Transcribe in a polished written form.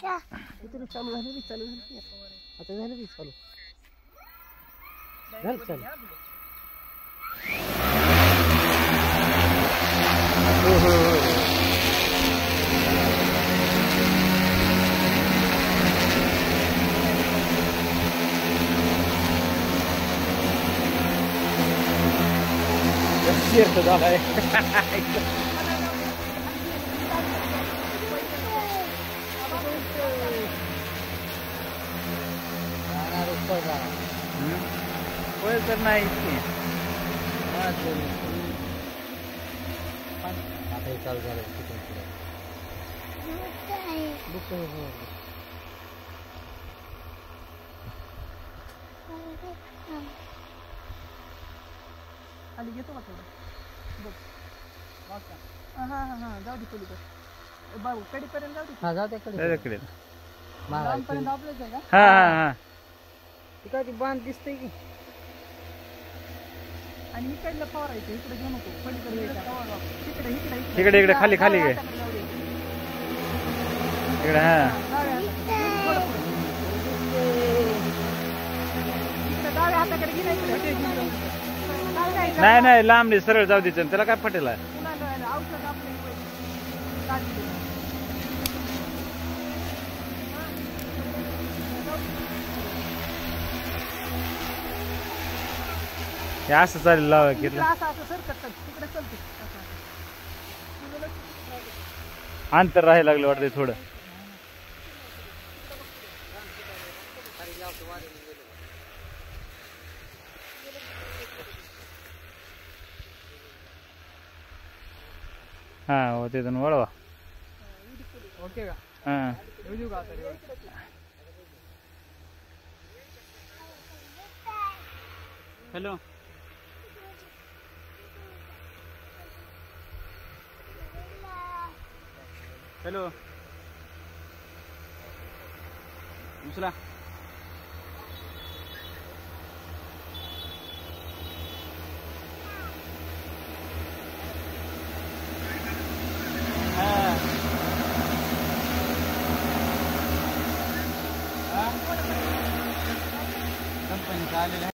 इथे चालू झालं चालू झालं आता झालं ती चालू झालं चालू cierto, dale. Puede ser más difícil. खाली घेतो का थोडं बघ हां जाऊ दे पलीकडे बाबू कडीपर्यंत जाऊ दे हां जाऊ दे कडे लांबपर्यंत आपलंच आहे का हां ती काय ती बांध दिसतंय की आणि इकडलं फवारायचं इकडे घेऊ नको पलीकडे इकडे इकडे खाली खाली घे इकडे हां डाव्या हाताकडे घे इकडे नाही नाही लांब नाही सरळ जाऊ द्यायचं त्याला काय फटेल असं चालेल लावा घेतलं अंतर राहायला लागलं वाटतंय थोडं हां हो तिथून वळवा ओके का हां हॅलो हॅलो उचला कंपनीचा आलेला